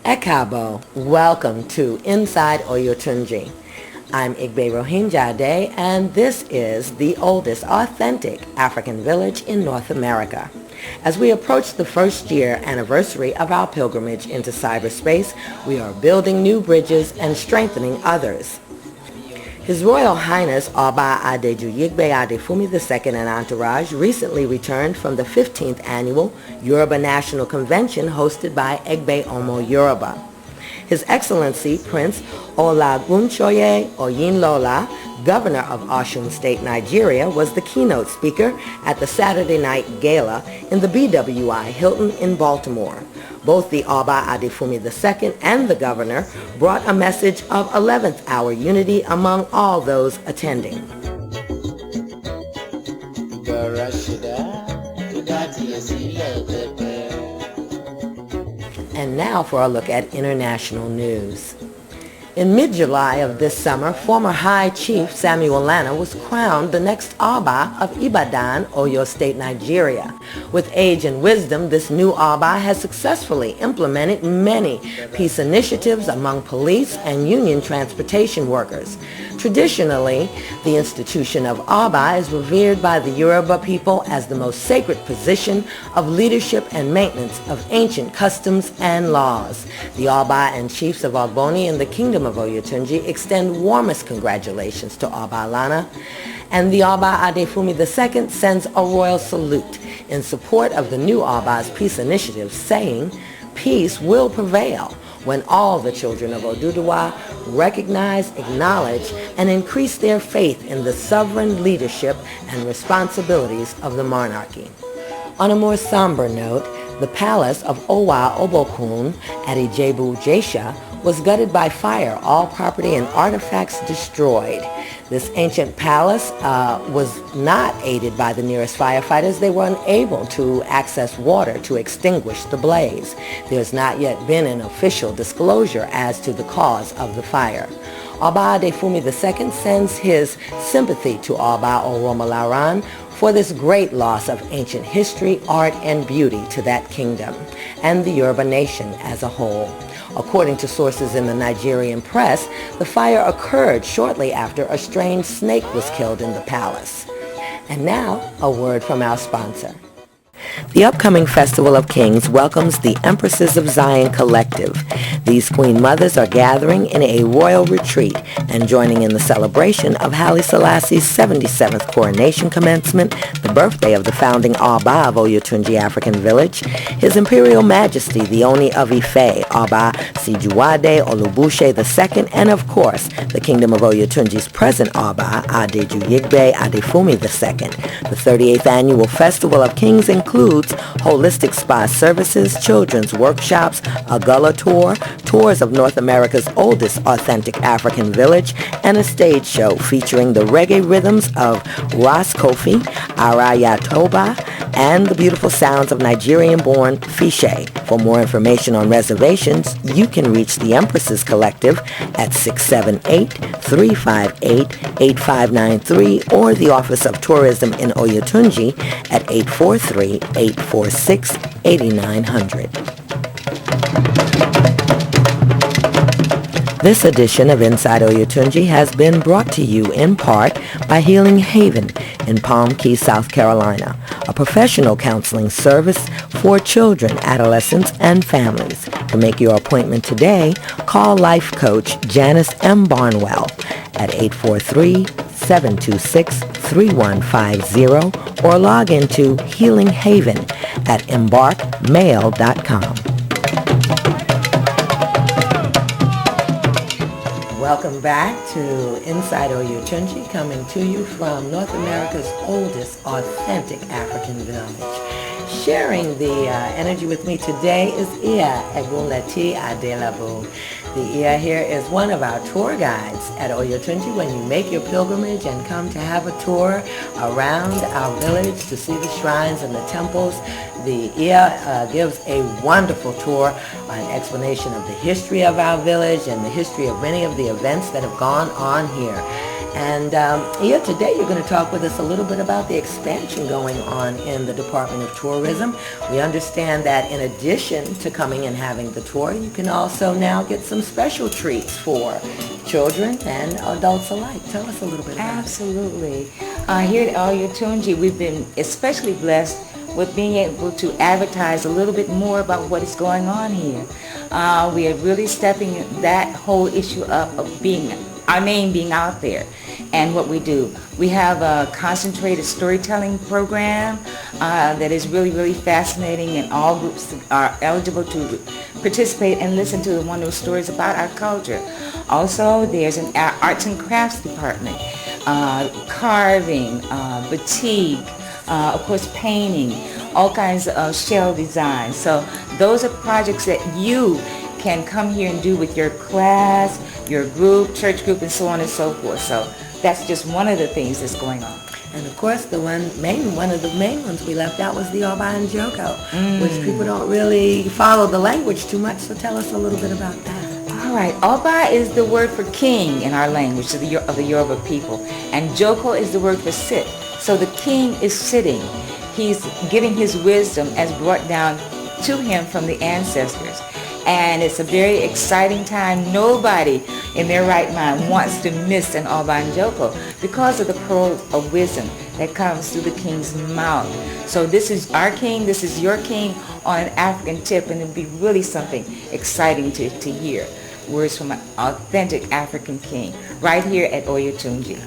Ekabo, welcome to Inside Oyotunji. I'm Igberohinjade, and this is the oldest authentic African village in North America. As we approach the first year anniversary of our pilgrimage into cyberspace, we are building new bridges and strengthening others. His Royal Highness Oba Adeju Yigbe Adefumi II and entourage recently returned from the 15th annual Yoruba National Convention hosted by Egbe Omo Yoruba. His Excellency Prince Olagunsoye Oyinlola, Governor of Osun State, Nigeria, was the keynote speaker at the Saturday night gala in the BWI Hilton in Baltimore. Both the Oba Adefumi II and the Governor brought a message of 11th hour unity among all those attending. And now for a look at international news. In mid-July of this summer, former High Chief Samuel Lana was crowned the next Oba of Ibadan, Oyo State, Nigeria. With age and wisdom, this new Oba has successfully implemented many peace initiatives among police and union transportation workers. Traditionally, the institution of Oba is revered by the Yoruba people as the most sacred position of leadership and maintenance of ancient customs and laws. The Oba and chiefs of Ogboni in the Kingdom of Oyotunji extend warmest congratulations to Oba Lana, and the Oba Adefumi II sends a royal salute in support of the new Oba's peace initiative, saying, "Peace will prevail when all the children of Oduduwa recognize, acknowledge, and increase their faith in the sovereign leadership and responsibilities of the monarchy." On a more somber note, the palace of Owa Obokun at Ijebu-Jesha was gutted by fire, all property and artifacts destroyed. This ancient palace was not aided by the nearest firefighters. They were unable to access water to extinguish the blaze. There's not yet been an official disclosure as to the cause of the fire. Oba Adefumi II sends his sympathy to Oba Oromolaran for this great loss of ancient history, art, and beauty to that kingdom and the Yoruba nation as a whole. According to sources in the Nigerian press, the fire occurred shortly after a strange snake was killed in the palace. And now, a word from our sponsor. The upcoming Festival of Kings welcomes the Empresses of Zion Collective. These Queen Mothers are gathering in a royal retreat and joining in the celebration of Haile Selassie's 77th coronation commencement, the birthday of the founding Oba of Oyotunji African Village, His Imperial Majesty the Oni of Ife, Oba Sijuwade Olubushe II, and of course, the Kingdom of Oyotunji's present Oba, Adeju Yigbe Adefumi II. The 38th Annual Festival of Kings includes holistic spa services, children's workshops, a gullah tour, tours of North America's oldest authentic African village, and a stage show featuring the reggae rhythms of Ras Kofi, Arayatoba, and the beautiful sounds of Nigerian-born Fishe. For more information on reservations, you can reach the Empresses Collective at 678-358-8593 or the Office of Tourism in Oyotunji at 843-846-8900. This edition of Inside Oyotunji has been brought to you in part by Healing Haven in Palm Key, South Carolina, a professional counseling service for children, adolescents, and families. To make your appointment today, call life coach Janice M. Barnwell at 843-726-3150 or log into Healing Haven at embarkmail.com. Welcome back to Inside Oyotunji, coming to you from North America's oldest authentic African village. Sharing the energy with me today is Iya Egunleti Adelabu. The Iya here is one of our tour guides at Oyotunji. When you make your pilgrimage and come to have a tour around our village to see the shrines and the temples, the Iya gives a wonderful tour, an explanation of the history of our village and the history of many of the events that have gone on here. And yeah, today you're going to talk with us a little bit about the expansion going on in the Department of Tourism. We understand that in addition to coming and having the tour, you can also now get some special treats for children and adults alike. Tell us a little bit about it. Absolutely. Here at Oyotunji, we've been especially blessed with being able to advertise a little bit more about what is going on here. We are really stepping that whole issue up of being our name being out there and what we do. We have a concentrated storytelling program that is really, really fascinating, and all groups are eligible to participate and listen to one of those stories about our culture. Also, there's an arts and crafts department, carving, batik, of course painting, all kinds of shell design. So those are projects that you can come here and do with your class, your group, church group, and so on and so forth. So that's just one of the things that's going on. And of course, one of the main ones we left out was the Oba and Joko, which people don't really follow the language too much. So tell us a little bit about that. All right, Oba is the word for king in our language of the Yoruba people, and Joko is the word for sit. So the king is sitting. He's giving his wisdom as brought down to him from the ancestors. And it's a very exciting time. Nobody in their right mind wants to miss an Oba and Joko because of the pearls of wisdom that comes through the king's mouth. So this is our king, this is your king on an African tip, and it'll be really something exciting to hear. Words from an authentic African king right here at Oyotunji.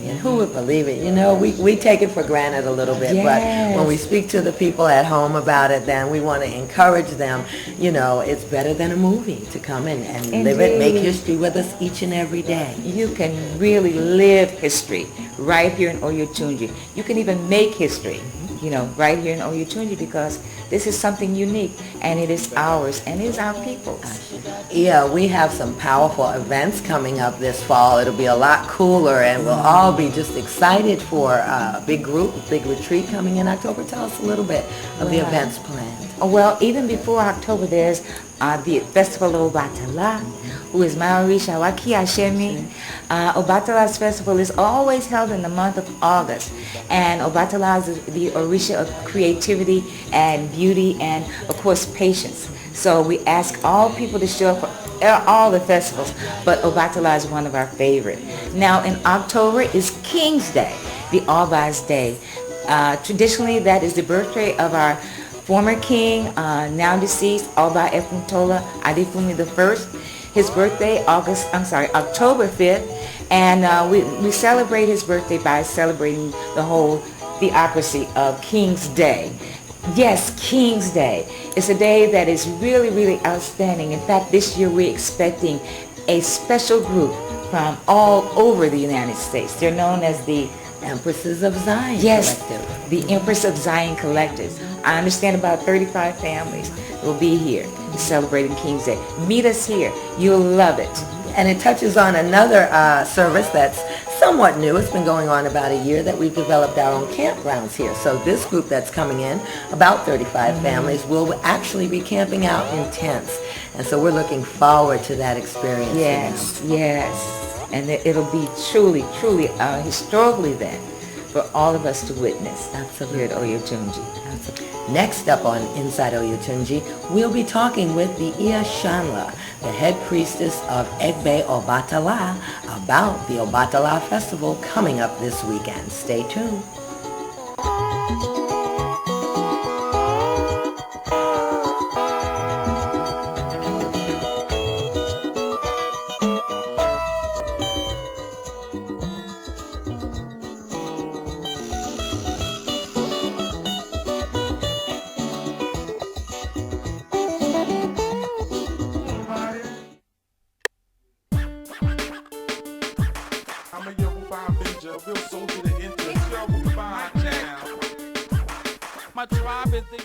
And who would believe it? You know, we take it for granted a little bit, yes. But when we speak to the people at home about it, then we want to encourage them. You know, it's better than a movie to come in and live it, make history with us each and every day. You can really live history right here in Oyotunji. You can even make history, you know, right here in Oyotunji, because this is something unique, and it is ours, and it is our people's. Yeah, we have some powerful events coming up this fall. It'll be a lot cooler, and we'll all be just excited for a big group, a big retreat coming in October. Tell us a little bit of the events planned. Well, even before October, there's the Festival of Obatala, who is Maorisha Waki Ashemi. Obatala's festival is always held in the month of August, and Obatala is the Orisha of creativity and beauty and, of course, patience. So we ask all people to show up for all the festivals, but Obatala is one of our favorite. Now in October is King's Day, the Oba's Day. Traditionally, that is the birthday of our former king, now deceased, Oba Efuntola Adefumi I. His birthday, October 5th, and we celebrate his birthday by celebrating the whole theocracy of King's Day. Yes, King's Day. It's a day that is really, really outstanding. In fact, this year we're expecting a special group from all over the United States. They're known as the Empresses of Zion Collective. The Empress of Zion Collective. I understand about 35 families will be here celebrating King's Day. Meet us here. You'll love it. And it touches on another service that's somewhat new. It's been going on about a year, that we've developed our own campgrounds here. So this group that's coming in, about 35 families, will actually be camping out in tents. And so we're looking forward to that experience. Yes, yes. And it'll be truly, truly a historical event for all of us to witness. Absolutely. Here at Oyotunji. Next up on Inside Oyotunji, we'll be talking with the Iya Shanla, the head priestess of Igberohinjade, about the Obatala Festival coming up this weekend. Stay tuned. I'm a Yoruba Ninja, real soldier to enter. Yoruba now. My tribe is the